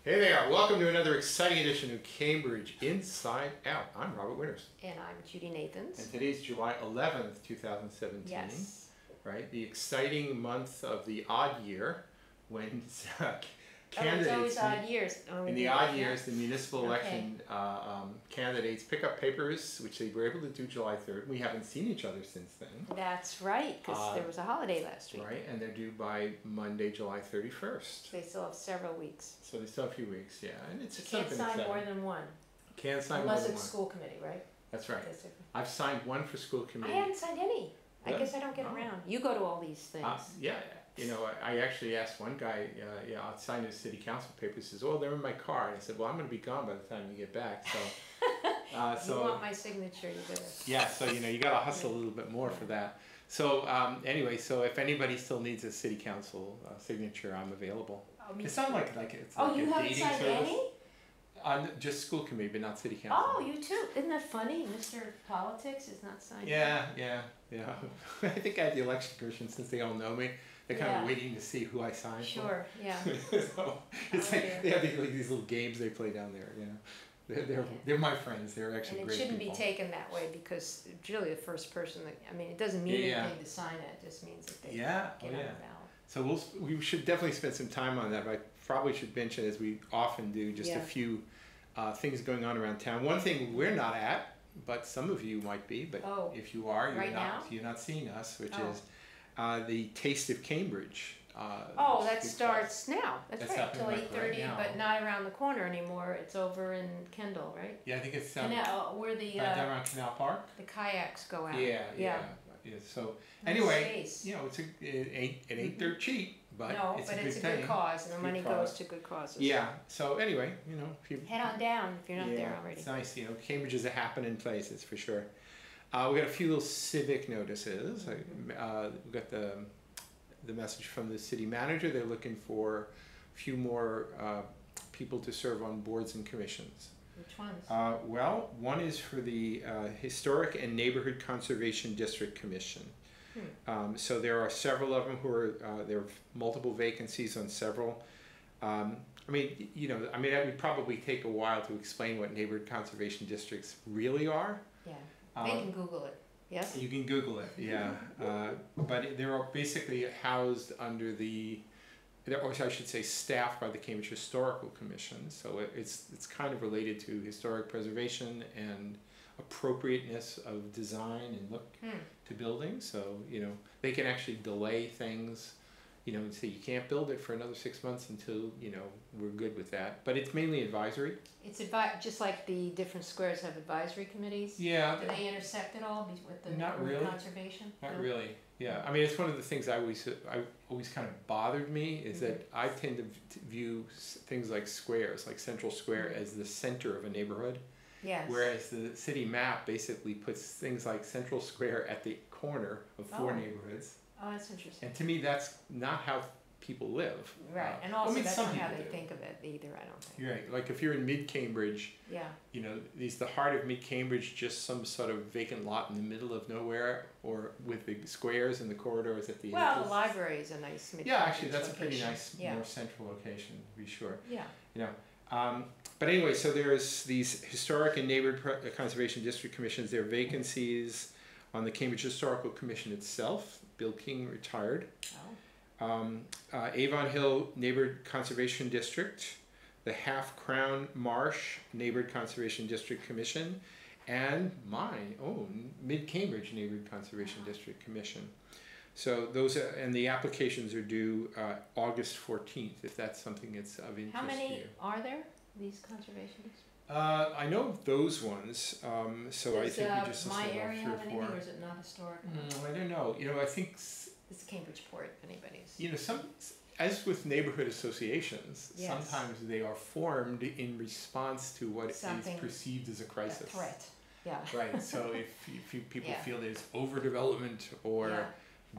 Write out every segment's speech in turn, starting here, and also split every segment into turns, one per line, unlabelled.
Hey there, welcome to another exciting edition of Cambridge Inside Out. I'm Robert Winters.
And I'm Judy Nathans.
And today's July 11th, 2017.
Yes.
Right? The exciting month of the odd year when
It's always odd years.
In the odd years, the municipal election candidates pick up papers, which they were able to do July 3rd. We haven't seen each other since then.
That's right, because there was a holiday last week.
Right, and they're due by Monday, July 31st.
They still have several weeks.
So they still have a few weeks, yeah. And it's
You can't sign more than one.
Can't sign
Unless
more than
it's
one.
school committee, right?
That's right. I've signed one for school committee.
I haven't signed any.
Really?
I guess I don't get around. You go to all these things.
Yeah, you know, I actually asked one guy, I'll sign his city council papers. He says, oh, they're in my car. And I said, well, I'm going to be gone by the time you get back. So,
you want my signature, you better.
Yeah, so, you got to hustle a little bit more for that. So, anyway, so if anybody still needs a city council signature, I'm available. It's not like it's like
you
a
haven't
dating
signed
service.
any?
Just school committee, but not city council.
Oh, you too. Isn't that funny? Mr. Politics is not signed.
Yeah. I think I had the election commission, since they all know me, they're kind of waiting to see who I sign.
Sure, yeah.
So it's like they have these little games they play down there. They're my friends. They're actually
and
great
it shouldn't
people.
be taken that way, because it's really the first person that, it doesn't mean anything to sign it. It just means that they get on the ballot.
So we should definitely spend some time on that, but I probably should mention, as we often do, just a few things going on around town. One thing we're not at, but some of you might be, but if you are, you're not seeing us, which is the Taste of Cambridge.
That starts now. That's right, till 8:30,
right,
but not around the corner anymore. It's over in Kendall, right?
Yeah, I think it's
where the
right down around Canal Park.
The kayaks go out.
Yeah. So anyway, it ain't dirt cheap, but it's a good cause,
and the money goes to good causes.
Yeah. So anyway, if you
head on down if you're not there already.
It's nice. Cambridge is a happening place. It's for sure. We got a few little civic notices. We got the message from the city manager. They're looking for a few more people to serve on boards and commissions.
Which ones?
Well, one is for the Historic and Neighborhood Conservation District Commission. So there are several of them there are multiple vacancies on several. It would probably take a while to explain what neighborhood conservation districts really are.
Yeah, they can Google it. Yes?
You can Google it, yeah. But they're basically housed under or I should say staffed by the Cambridge Historical Commission. So it's kind of related to historic preservation and appropriateness of design and look to buildings. So, they can actually delay things, and say you can't build it for another 6 months until, we're good with that. But it's mainly advisory.
It's just like the different squares have advisory committees?
Yeah.
Do they intersect at all with the conservation?
Not really. Yeah, it's one of the things I always kind of bothered me is that I tend to view things like squares, like Central Square, as the center of a neighborhood.
Yes.
Whereas the city map basically puts things like Central Square at the corner of four neighborhoods.
Oh, that's interesting.
And to me, that's not how people live.
Right, and also that's not how they think of it either, I don't think.
You're right. Like if you're in Mid-Cambridge, is the heart of Mid-Cambridge just some sort of vacant lot in the middle of nowhere, or with the squares and the corridors at the edges?
Well, the library is a nice Mid-Cambridge
actually, that's
location.
A pretty nice, more central location, to be sure.
Yeah.
But anyway, so there's these Historic and Neighborhood Conservation District Commissions. There are vacancies on the Cambridge Historical Commission itself. Bill King retired. Avon Hill Neighborhood Conservation District, the Half Crown Marsh Neighborhood Conservation District Commission, and my own Mid-Cambridge Neighborhood Conservation District Commission. So and the applications are due August 14th, if that's something that's of interest to you.
How many are there, these conservation districts?
I know those ones, so I think we just
my
listed
area
off 3 or
have anything,
4.
or is it not historic?
I don't know. I think
It's Cambridgeport, if anybody's.
As with neighborhood associations,
Yes.
sometimes they are formed in response to what is perceived as a crisis.
A threat. Yeah.
Right. So if people feel there's overdevelopment or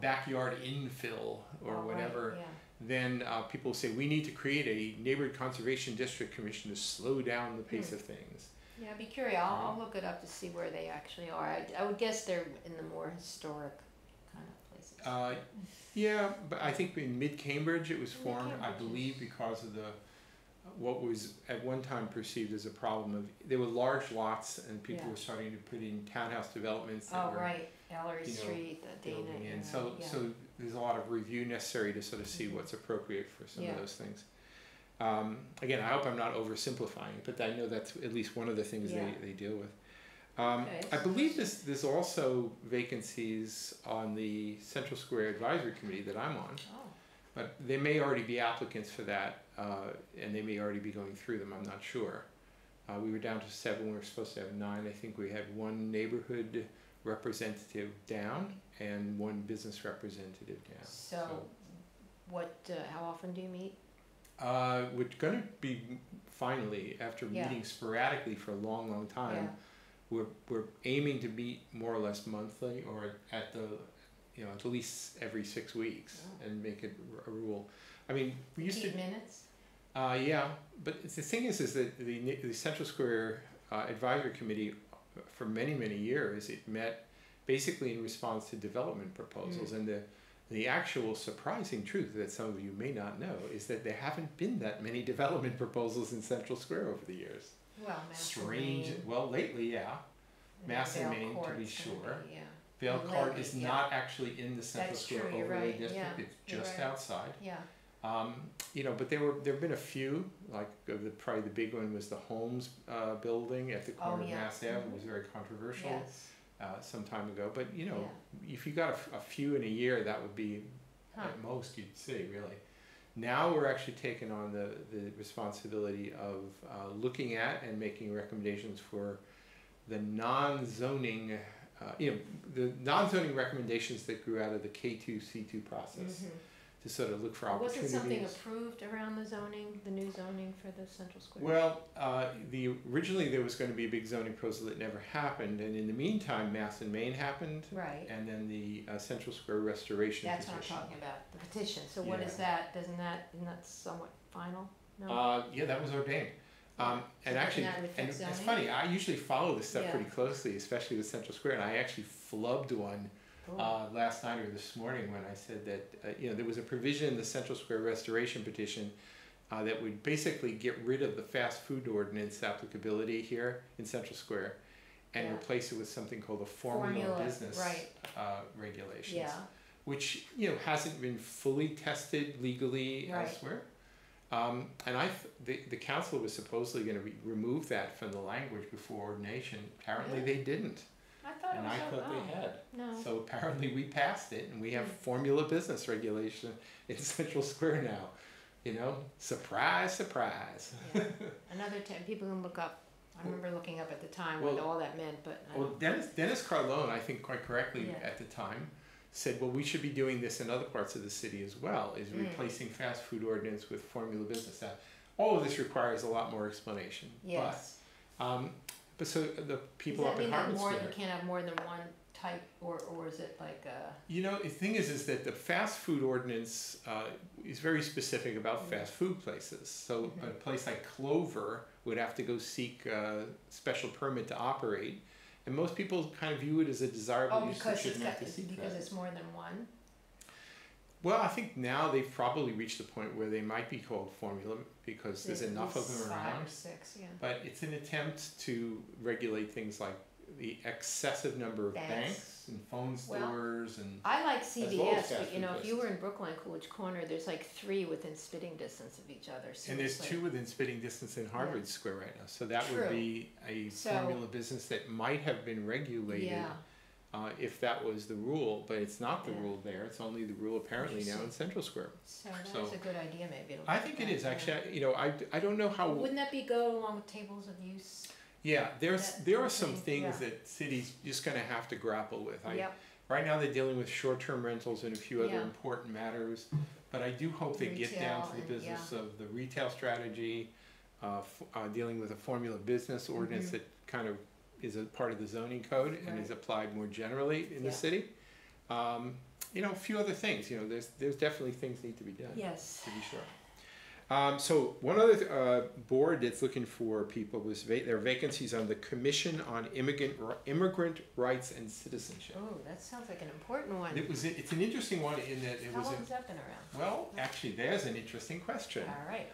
backyard infill or whatever, then people say we need to create a neighborhood conservation district commission to slow down the pace of things.
Yeah, I'd be curious. I'll look it up to see where they actually are. I would guess they're in the more historic kind of places.
Yeah, but I think in Mid-Cambridge it was formed, I believe, because of the what was at one time perceived as a problem of, there were large lots and people
Yeah.
were starting to put in townhouse developments that
Oh,
were
right, Ellery
you know,
Street, the Dana,
building in.
yeah,
So,
yeah.
so there's a lot of review necessary to sort of see
Mhm.
what's appropriate for some
Yeah.
of those things. Again, I hope I'm not oversimplifying, but I know that's at least one of the things
Yeah.
they deal with.
Okay,
I
so
believe there's also vacancies on the Central Square Advisory Committee that I'm on,
Oh,
but there may already be applicants for that, and they may already be going through them, I'm not sure. We were down to 7, we were supposed to have 9, I think we had 1 neighborhood representative down and 1 business representative down.
so what, how often do you meet?
We're gonna be finally, after
Yeah.
meeting sporadically for a long, long time, we're aiming to meet more or less monthly or at the, you know, at least every 6 weeks
Oh.
and make it a rule. I mean, we used to,
Keep minutes?
yeah, but the thing is that the Central Square Advisory Committee, for many, many years, it met basically in response to development proposals. And the actual surprising truth that some of you may not know is that there haven't been that many development proposals in Central Square over the years.
Well, Mass
Strange,
and Main,
well, lately, yeah.
and
Mass and
Vale
Main, to
Court's
be
gonna
sure.
be, yeah.
Vale
And
Court
lately,
is
yeah.
not actually in the Central
That's
Square
true, you're
overlay
right,
district,
yeah,
it's
you're
just
right.
outside.
Yeah,
You know, but there've been a few, like probably the big one was the Holmes building at the corner of
yeah.
Mass Ave. It
Mhm.
was very controversial
yes,
some time ago. But you know,
yeah.
if you got a few in a year, that would be
Huh.
at most you'd see really. Now we're actually taking on the responsibility of looking at and making recommendations for the non-zoning, the non-zoning recommendations that grew out of the K2 C2 process
Mhm.
to sort of look for
Wasn't
opportunities.
something approved around the zoning, the new zoning for the Central Square?
Well, originally there was going to be a big zoning proposal that never happened, and in the meantime, Mass and Main happened,
Right,
and then the Central Square Restoration
that's what I'm
petition.
talking about, the petition, so what is
Yeah.
that, isn't that somewhat final? No?
Yeah, that was ordained. And
So
actually,
doesn't that
and
reflect
it's
zoning?
funny, I usually follow this stuff
Yeah.
pretty closely, especially with Central Square, and I actually flubbed one
Cool.
last night or this morning when I said that, there was a provision in the Central Square Restoration petition that would basically get rid of the fast food ordinance applicability here in Central Square and
Yeah.
replace it with something called the formula business
right,
regulations,
yeah,
which hasn't been fully tested legally
Right.
elsewhere. And the council was supposedly going to remove that from the language before ordination. Apparently
Really?
they didn't,
I thought it
and
was,
I thought they had.
no,
So apparently we passed it, and we have
Hmm.
formula business regulation in Central Square now. Surprise, surprise.
yeah. Another people can look up, I remember looking up at the time what
Well-
all that meant, but I
Well,
don't,
Dennis Carlone, I think quite correctly
Yeah.
at the time, said, well, we should be doing this in other parts of the city as well, is replacing fast food ordinance with formula business. Now, all of this requires a lot more explanation.
yes.
But so the people
Does
up
that
in
mean that
Harvard
more,
Square.
you can't have more than one type, or is it like
The thing is that the fast food ordinance is very specific about fast food places. So a place like Clover would have to go seek a special permit to operate. And most people kind of view it as a desirable
oh,
use,
because
they
it's
shouldn't have
got,
to seek
because
that.
it's more than one?
Well, I think now they've probably reached the point where they might be called formula because there's enough of them
Five
around.
or six, yeah.
But it's an attempt to regulate things like the excessive number of
Banks.
banks and phone
Well,
stores and
I like
well as
CVS,
fast
but
food
if you were
places.
in Brookline Coolidge Corner, there's like 3 within spitting distance of each other,
and there's
seriously.
2 within spitting distance in Harvard Square right now. So that
True.
would be a
So-
formula business that might have been regulated
Yeah,
if that was the rule, but it's not the
Yeah.
rule there. It's only the rule apparently now in Central Square.
so that
So,
is a good idea, maybe.
I think it is actually. I don't know how.
Wouldn't that be go along with tables of use?
Yeah, there
that
are some
thing?
things
Yeah.
that cities just going to have to grapple with.
Yep,
Right now they're dealing with short-term rentals and a few other
Yeah.
important matters, but I do hope they get down to the
Retail and-
business of the retail strategy, dealing with a formula business ordinance
Mhm.
that kind of is a part of the zoning code and is
Right.
applied more generally in the
Yeah.
city. A few other things. There's definitely things need to be done.
yes.
To be sure. So one other board that's looking for people was there are vacancies on the Commission on Immigrant Rights and Citizenship.
Oh, that sounds like an important one.
It's an interesting one in that it
How
was
long has that been around?
well, actually, there's an interesting question.
All right.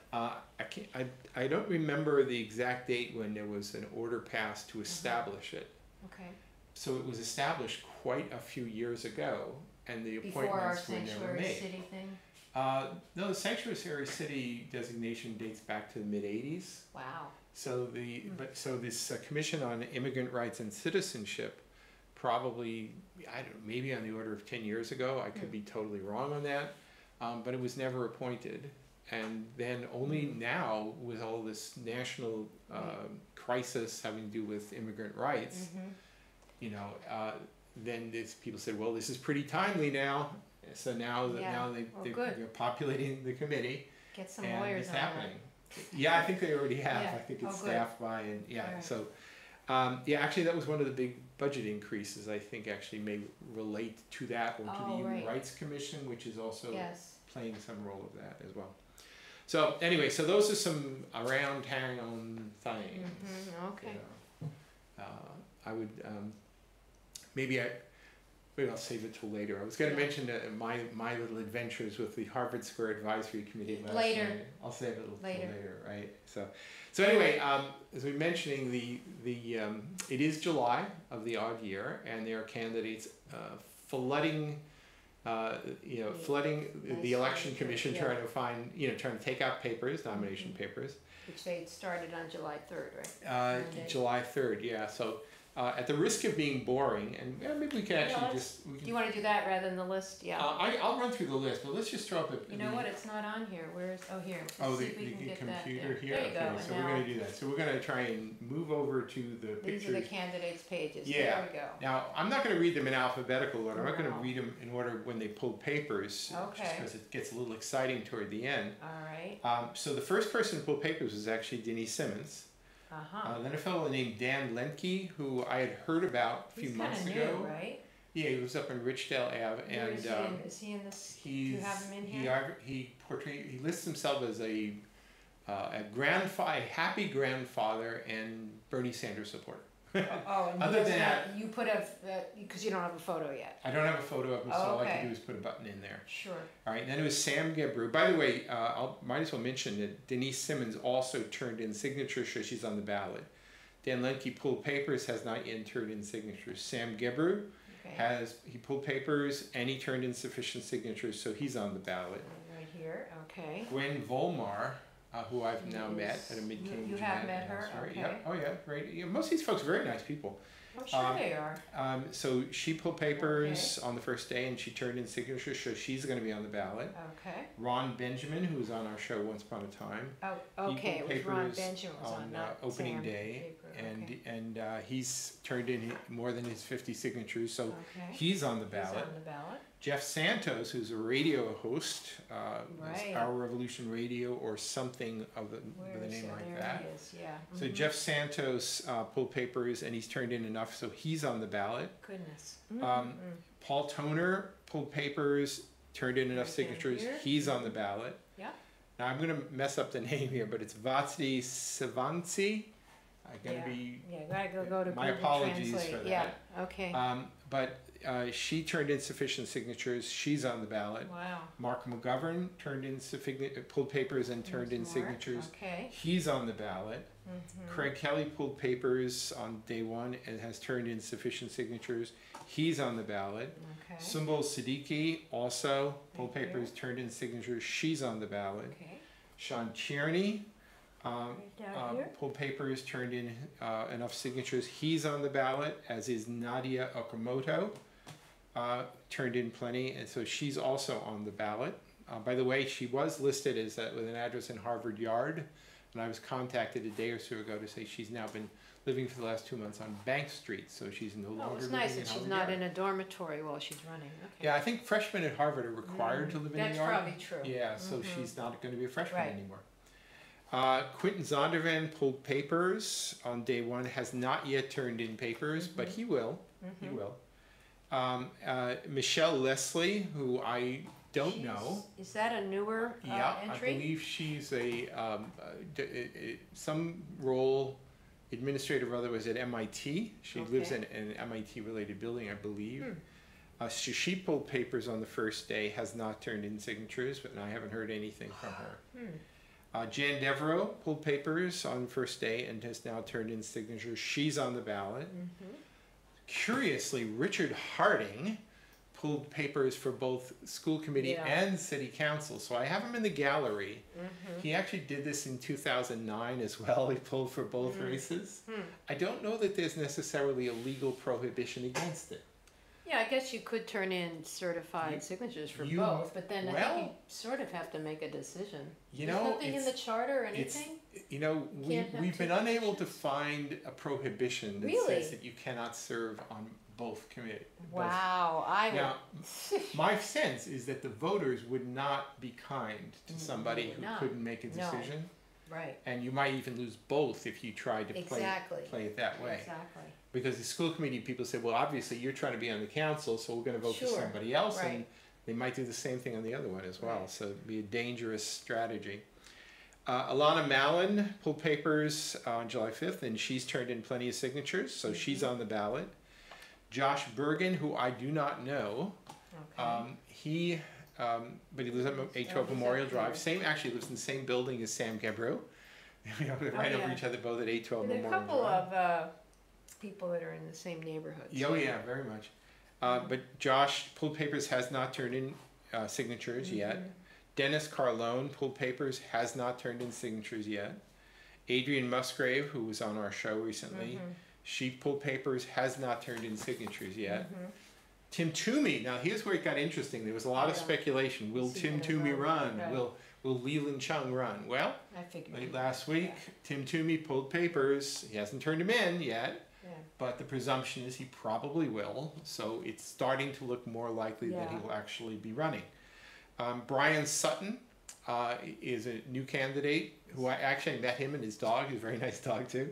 I don't remember the exact date when there was an order passed to establish it.
Okay.
So it was established quite a few years ago, and the
Before our
appointments were never
sanctuary
made.
city thing?
No, the sanctuary city dezignaation dates back to the mid-'80s.
Wow.
So so this Commission on Immigrant Rights and Citizenship, probably, I don't know, maybe on the order of 10 years ago. I could be totally wrong on that, but it was never appointed. And then only now, with all this national crisis having to do with immigrant rights, you know, then people said, well, this is pretty timely now. So now they're populating the committee.
Get some
and
lawyers
it's
on
happening. Yeah, I think they already have.
Yeah.
I think it's
good.
staffed by, and yeah,
Right.
so actually that was one of the big budget increases. I think actually may relate to that or to the Human
right.
Rights Commission, which is also
Yes.
playing some role of that as well. So anyway, so those are some around town things.
Okay.
You know. I would maybe I'll save it till later. I was going to mention my little adventures with the Harvard Square Advisory Committee last
Later.
night. I'll save it till
Later.
later, right? So anyway, as we were mentioning, it is July of the odd year, and there are candidates flooding. Flooding the election commission,
yeah.
trying to take out papers, nomination papers.
Which they started on July 3rd, right? Monday.
July 3rd, yeah. So at the risk of being boring, and maybe we can actually
Do you want to do that rather than the list? Yeah.
I'll run through the list, but let's just throw up
You know what? It's not on here. Here.
Oh,
See
the
if we can get
computer
that.
here.
There you go.
Okay,
And
so we're
now
going to do that. So we're going to try and move over to the
these
pictures.
are the candidates' pages.
Yeah.
There we go.
Now, I'm not going to read them in alphabetical order. I'm not going
No.
to read them in order when they pulled papers,
Okay.
just because it gets a little exciting toward the end.
All right.
So the first person to pull papers was actually Denise Simmons. Then a fellow named Dan Lemke, who I had heard about a few months ago.
He's kind of new, right?
Yeah, he was up in Richdale Ave,
Where
and
is he in this? Do you have him in here?
He lists himself as a happy grandfather and Bernie Sanders supporter.
And
Other than that,
you put because you don't have a photo yet.
I don't have a photo of him, so all I
okay.
can do is put a button in there.
Sure.
All right, and then it was Sam Gebru. By the way, I might as well mention that Denise Simmons also turned in signatures, so she's on the ballot. Dan Lemke pulled papers, has not yet turned in signatures. Sam Gebru he pulled papers and he turned in sufficient signatures, so he's on the ballot.
Right here. Okay.
Gwen Volmar, who I've now met at a mid-Cambridge
You have met her? Okay.
Yeah. Oh yeah, great. Yeah, most of these folks are very nice people.
I'm sure they are.
So she pulled papers on the first day and she turned in signatures, so she's going to be on the ballot.
Okay.
Ron Benjamin, who was on our show once upon a time.
Oh, okay. It was Ron Benjamin was on not
opening
Sam
day,
Paper.
and he's turned in more than his 50 signatures, so
Okay.
he's on the ballot.
He's on the ballot.
Jeff Santos, who's a radio host,
Right.
Our Revolution Radio or something with a name like that.
There he is. Yeah.
So Jeff Santos pulled papers and he's turned in enough, so he's on the ballot.
Goodness.
Paul Toner pulled papers, turned in enough signatures.
Here.
He's on the ballot.
Yeah.
Now I'm going to mess up the name here, but it's Vatsy Savansi. I'm going to be.
Yeah, gotta go to
My
Google
apologies
Translate.
for that.
Yeah. Okay.
But she turned in sufficient signatures. She's on the ballot.
Wow.
Mark McGovern turned in pulled papers and turned in
Mark.
signatures.
Okay.
He's on the ballot. Craig Kelly pulled papers on day one and has turned in sufficient signatures. He's on the ballot.
Okay.
Sumbul Siddiqui also pulled papers, turned in signatures. She's on the ballot.
Okay.
Sean Tierney
Down here.
pulled papers, turned in enough signatures. He's on the ballot, as is Nadia Okamoto. Turned in plenty, and so she's also on the ballot. By the way, she was listed as with an address in Harvard Yard, and I was contacted a day or so ago to say she's now been living for the last 2 months on Bank Street, so she's no longer
it's
living
nice
in
that she's
Harvard
not
Yard.
in a dormitory while she's running. Okay.
Yeah, I think freshmen at Harvard are required to live in the
That's
yard.
probably true.
Yeah, so she's not going to be a freshman
Right.
anymore. Quentin Zondervan pulled papers on day one, has not yet turned in papers, but he will. He will. Michelle Leslie, who I don't know.
Is that a newer
Yeah,
entry?
I believe she's some role, administrative rather, was at MIT. She lives in an MIT-related building, I believe. She pulled papers on the first day, has not turned in signatures, but I haven't heard anything from her. Jan Devereaux pulled papers on the first day and has now turned in signatures. She's on the ballot. Curiously, Richard Harding pulled papers for both school committee and city council. So I have him in the gallery. He actually did this in 2009 as well. He pulled for both races. I don't know that there's necessarily a legal prohibition against it.
Yeah, I guess you could turn in certified signatures for both, but then I think you sort of have to make a decision.
You
There's
know,
nothing in the charter or anything?
You know, we've been unable to find a prohibition that says that you cannot serve on both committees.
Wow,
Now, my sense is that the voters would not be kind to somebody who couldn't make a decision.
Right.
And you might even lose both if you tried to play it that way.
Exactly.
Because the school committee people say, well, obviously you're trying to be on the council, so we're going to vote for somebody else, and they might do the same thing on the other one as well. So it'd be a dangerous strategy. Alana Mallon pulled papers on July 5th, and she's turned in plenty of signatures, so she's on the ballot. Josh Bergen, who I do not know, but he lives at 812 Memorial Drive. Actually lives in the same building as Sam Gebreau. They're right over each other, both at 812 Memorial Drive.
There are a couple of people that are in the same neighborhood.
Oh yeah, very much. But Josh pulled papers, has not turned in signatures yet. Dennis Carlone pulled papers, has not turned in signatures yet. Adrian Musgrave, who was on our show recently, she pulled papers, has not turned in signatures yet. Tim Toomey, now here's where it got interesting. There was a lot of speculation. Will Tim Toomey run? Right. Will Leland Chung run? Well, late last week, Tim Toomey pulled papers. He hasn't turned them in yet, but the presumption is he probably will. So it's starting to look more likely that he will actually be running. Brian Sutton is a new candidate who I actually met him and his dog. He's a very nice dog too.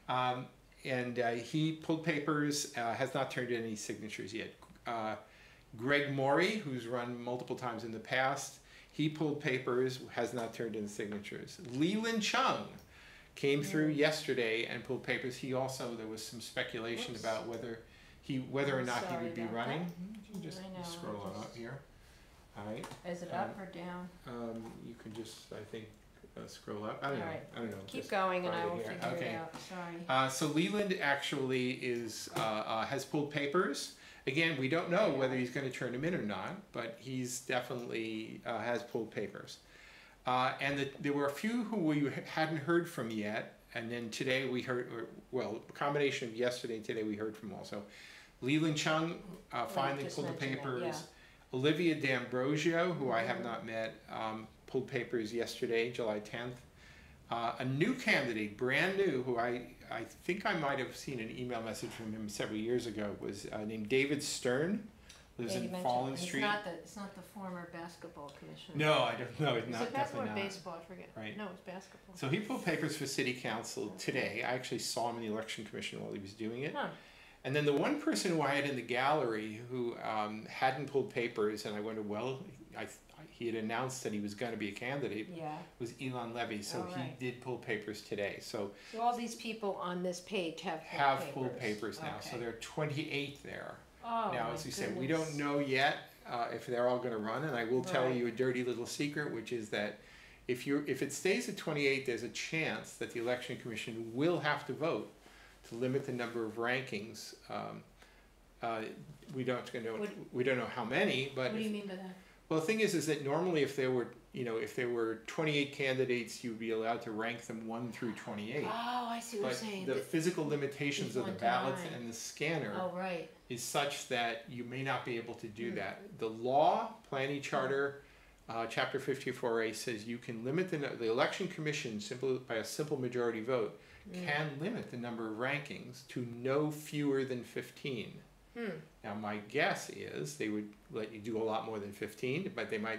And he pulled papers, has not turned in any signatures yet. Greg Morey, who's run multiple times in the past, he pulled papers, has not turned in signatures. Leland Chung came through yesterday and pulled papers. He also, there was some speculation about whether or not he would be running. You can just scroll on up here. All right.
Is it up or down?
You can just, I think, scroll up. I don't know.
Keep going and I will figure it out. Sorry.
So Leland actually has pulled papers. Again, we don't know whether he's going to turn them in or not, but he's definitely has pulled papers. And there were a few who we hadn't heard from yet, and then today we heard, a combination of yesterday and today we heard from also. Leland Chung finally pulled the papers. Olivia D'Ambrosio, who I have not met, pulled papers yesterday, July 10th. A new candidate, brand new, who I think I might have seen an email message from him several years ago, was named David Stern, lives in Fallon Street.
It's not the former basketball commissioner.
No, I don't know. It's
not. Is it basketball or baseball? I forget.
Right.
No, it's basketball.
So he pulled papers for city council today. I actually saw him in the election commission while he was doing it. And then the one person who I had in the gallery who hadn't pulled papers, and I wondered, well, he had announced that he was going to be a candidate, was Elon Levy. So he did pull papers today. So
all these people on this page have
pulled papers now. Okay. So there are 28 there.
Oh,
now, as you said, we don't know yet if they're all going to run. And I will tell you a dirty little secret, which is that if it stays at 28, there's a chance that the election commission will have to vote to limit the number of rankings. We don't know how many, but
what do you mean by that?
Well, the thing is that normally if there were 28 candidates, you'd be allowed to rank them 1 through 28.
Oh, I see what you're saying.
The physical limitations of the ballots and the scanner is such that you may not be able to do that. The law, Planning Charter, Chapter 54A says you can limit the election commission by a simple majority vote can limit the number of rankings to no fewer than 15. Now, my guess is they would let you do a lot more than 15, but they might,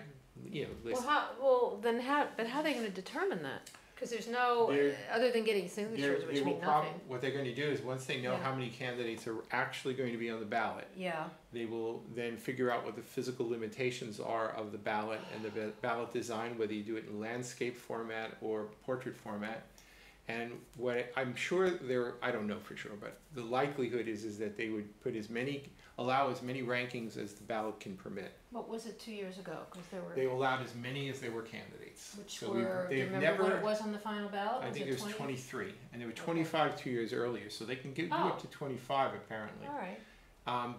list.
But how are they going to determine that? Because there's no,
They're-
other than getting signatures, which mean nothing.
What they're going to do is once they know
Yeah.
how many candidates are actually going to be on the ballot,
Yeah,
they will then figure out what the physical limitations are of the ballot and the ballot design, whether you do it in landscape format or portrait format. And what I'm sure I don't know for sure, but the likelihood is that they would put allow as many rankings as the ballot can permit.
what was it 2 years ago? Because there
They
were,
allowed as many as there were candidates.
which
So
were, do you
they've
remember what
never,
it was on the final ballot?
I think
it
it was 23, and there were 25 2 years earlier, so they can do
Oh.
up to 25 apparently.
All right,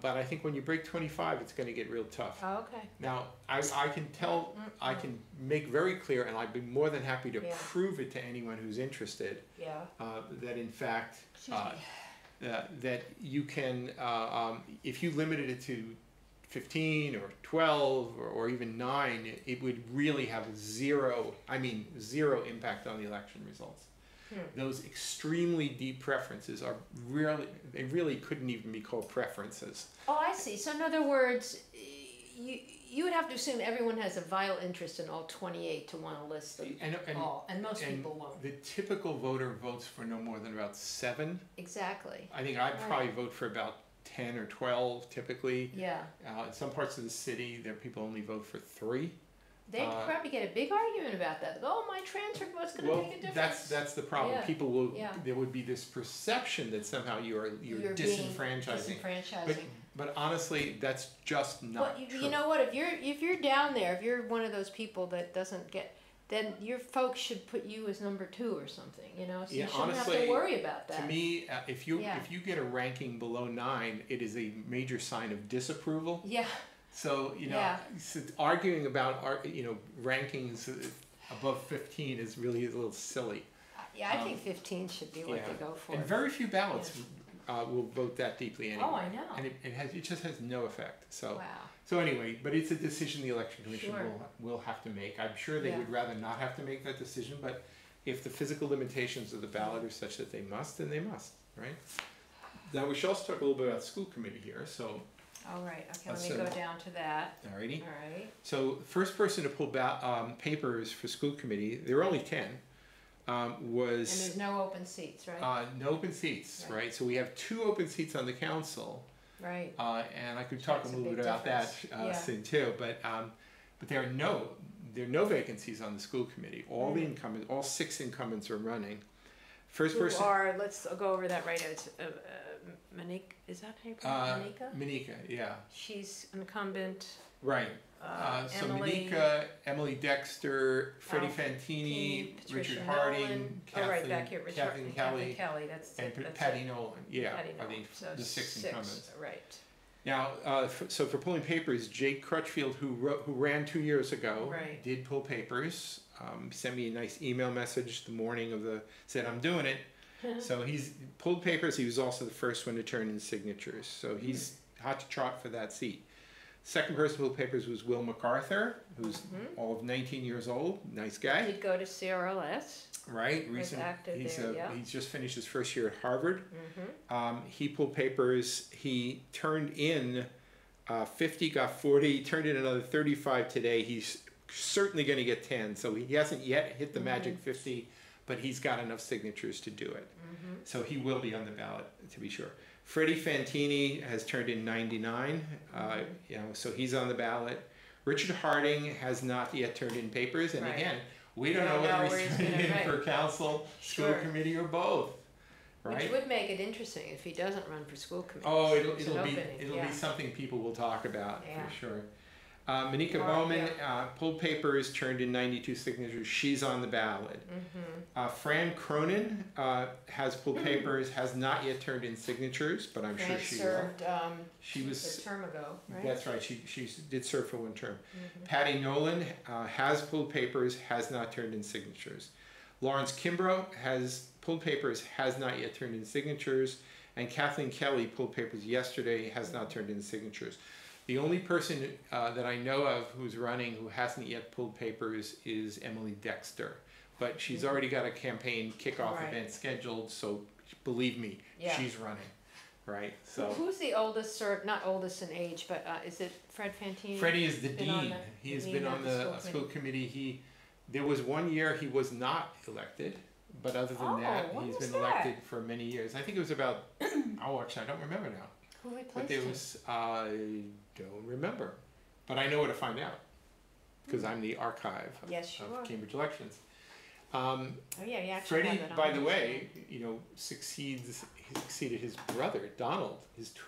But I think when you break 25, it's going to get real tough.
oh, okay.
Now, I can tell, I can make very clear, and I'd be more than happy to
Yeah.
prove it to anyone who's interested,
Yeah,
that in fact,
excuse me.
that you can, if you limited it to 15 or 12 or even 9, it would really have zero impact on the election results. Those extremely deep preferences they really couldn't even be called preferences.
Oh, I see. So in other words, you would have to assume everyone has a vital interest in all 28 to want to list them all, and most people won't.
The typical voter votes for no more than about 7.
Exactly.
I think I'd
Right.
probably vote for about 10 or 12 typically.
Yeah.
In some parts of the city, there people only vote for 3.
They'd probably get a big argument about that. Oh, my transfer vote's going to
Well,
make a difference.
that's the problem.
Yeah.
People will.
Yeah.
There would be this perception that somehow you're
being
disenfranchising.
disenfranchising.
But honestly, that's just not
But
true.
you know what? If you're down there, if you're one of those people that doesn't get, then your folks should put you as number 2 or something. So
Yeah,
you shouldn't have
honestly,
to worry about that.
To me, if you
Yeah.
get a ranking below 9, it is a major sign of disapproval.
Yeah.
So
Yeah.
so arguing about rankings above 15 is really a little silly.
Yeah, I think 15 should be what
yeah.
they go for.
And very few ballots will vote that deeply anyway.
Oh, I know.
And it just has no effect. So
Wow.
so anyway, but it's a decision the election commission
Sure.
will have to make. I'm sure they
Yeah.
would rather not have to make that decision, but if the physical limitations of the ballot are such that they must, then they must, right? Now we should also talk a little bit about school committee here. So
All right. Okay, let
That's
me go down to that.
alrighty.
All right.
So the first person to pull papers for school committee, there were only 10,
And
was
there's no open seats, right?
no open seats,
Right.
right? So we have 2 open seats on the council,
Right.
and I could talk
That's
a
a
little
big
bit about that
difference. Yeah.
soon too. But there are no vacancies on the school committee. All the incumbents, all 6 incumbents are running. First
Who
person,
are, let's go over that right. It's Monique, is that her name? Monica?
Monica, yeah,
She's incumbent.
right. So
Emily,
Monica, Emily Dexter, Freddie
Al
Fantini,
Patricia
Richard
Nolan.
Harding,
Oh, right, back here, Richard,
Kathleen Kelly,
Kelly, that's
and
it, that's
Patty
it.
Nolan. Yeah,
Patty
are
Nolan. So
the 6 incumbents.
Right.
Now, so for pulling papers, Jake Crutchfield, who ran 2 years ago,
Right.
did pull papers. Sent me a nice email message the morning of said I'm doing it. So he's pulled papers. He was also the first one to turn in signatures. So he's hot to trot for that seat. Second person to pull papers was Will MacArthur, who's all of 19 years old. Nice guy,
Did go to CRLS.
right?
Was active there, yeah.
He's just finished his first year at Harvard.
Mm-hmm.
He pulled papers. He turned in 50, got 40, turned in another 35 today. He's certainly going to get 10, so he hasn't yet hit the magic 50, but he's got enough signatures to do it. So he will be on the ballot, to be sure. Freddie Fantini has turned in 99, so he's on the ballot. Richard Harding has not yet turned in papers, and
Right.
again, we don't
We
know
don't know
whether
where
he's
he's
turning
gonna
in
write.
for council, school
Sure.
committee, or both, right?
Which would make it interesting if he doesn't run for school committee.
Oh,
It's an
it'll
opening,
be something people will talk about
Yeah.
for sure. Monica
Or-
Bowman pulled papers, turned in 92 signatures. She's on the ballot. Fran Cronin has pulled papers, has not yet turned in signatures, but I'm sure
Fran
she will.
served
She
a
was.
term ago, right?
That's right. She did serve for 1 term. Patty Nolan has pulled papers, has not turned in signatures. Lawrence Kimbrough has pulled papers, has not yet turned in signatures, and Kathleen Kelly pulled papers yesterday, has not turned in signatures. The only person that I know of who's running who hasn't yet pulled papers is Emily Dexter, but she's already got a campaign kickoff
Right.
event scheduled, so believe me,
Yeah.
she's running, right? So.
Who's the oldest, or not oldest in age, but is it Fred Fantini?
Freddie is the
Been on
dean.
the-
He has
dean
been
of
on
the
the
school
school committee. He There was one year he was not elected, but other than that,
when
he's
was
been
that?
elected for many years. I think it was about, actually, I don't remember now.
Who
But
replaced
there
him?
was, I don't remember. But I know where to find out, because I'm the archive
Yes, you are.
of Cambridge elections.
Oh yeah, you actually
Freddie,
have that on
by the
there.
way, he succeeded his brother, Donald.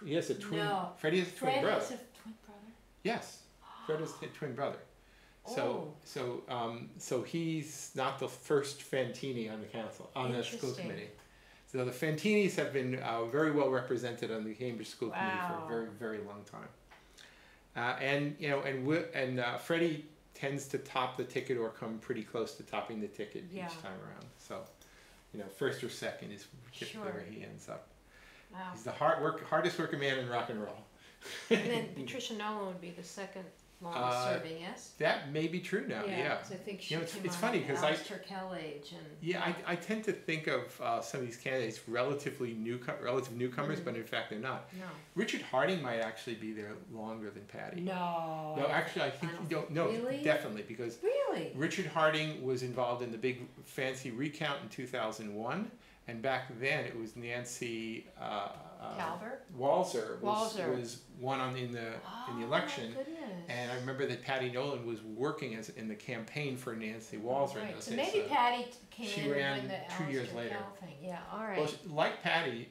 He has a twin,
No.
Freddie has a twin
Fred
brother.
is a twin brother.
Yes, Fred is a twin brother. So, so he's not the first Fantini on the council, on the school
Interesting.
committee. So the Fantinis have been very well represented on the Cambridge School Committee for
Wow.
a very, very long time. And Freddie tends to top the ticket or come pretty close to topping the ticket
Yeah.
each time around. So, first or second is
Sure.
where he ends up.
Wow.
He's the hardest working man in rock and roll.
And then Patricia Nolan would be the second longest serving, yes?
That may be true now. Yeah.
'Cause I think she
It's
came on
funny because
Alistair Kell age and
Yeah, I tend to think of some of these candidates relative newcomers, but in fact they're not.
no.
Richard Harding might actually be there longer than Patty.
No.
No, actually, I think
I
you don't. No,
really?
definitely, because
Really?
Richard Harding was involved in the big fancy recount in 2001, and back then it was Nancy
Calvert?
Walser
Walser.
was one in the
Oh,
election.
my goodness.
And I remember that Patty Nolan was working in the campaign for Nancy Walser in
Right,
those
so
days.
maybe Patty came
she
in
ran
when the
2 years
Alistair
later.
Kell thing. Yeah, all right.
Well, like Patty,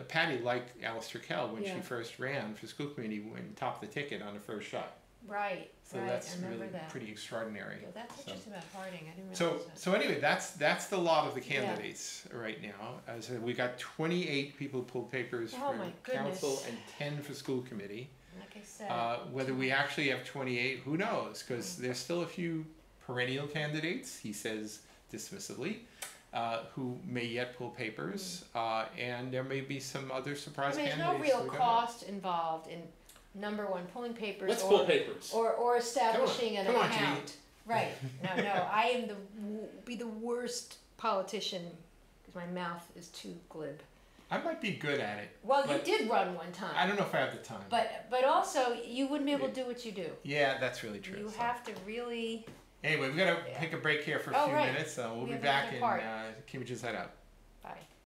Patty liked Alistair Kell when she
Yeah.
first ran for school committee when topped the ticket on the first shot.
right,
So
right.
that's
I remember
really
that.
pretty extraordinary.
Yeah, that's
So-
interesting about Harding. I didn't realize
So,
that.
so anyway, that's the lot of the candidates right now. As we got 28 people who pulled papers
Oh
for
my
council
goodness.
and 10 for school committee.
Like I said.
Whether we actually have 28, who knows? Because there's still a few perennial candidates, he says dismissively, who may yet pull papers, and there may be some other surprise
there's
candidates.
no real
who don't know.
cost involved in number one, pulling papers
Let's
or
pull papers.
or establishing an
Come on,
account. Right. No, I am be the worst politician because my mouth is too glib.
I might be good at it.
Well,
but
you did run one time.
I don't know if I have the time.
But also you wouldn't be able to do what you do.
Yeah, that's really true.
You
so.
have to really.
Anyway, we've got to
Yeah.
take a break here for a
Oh,
few
right.
minutes. We'll
We
be
have
back
another
in
part.
Cambridge Inside Out.
Bye.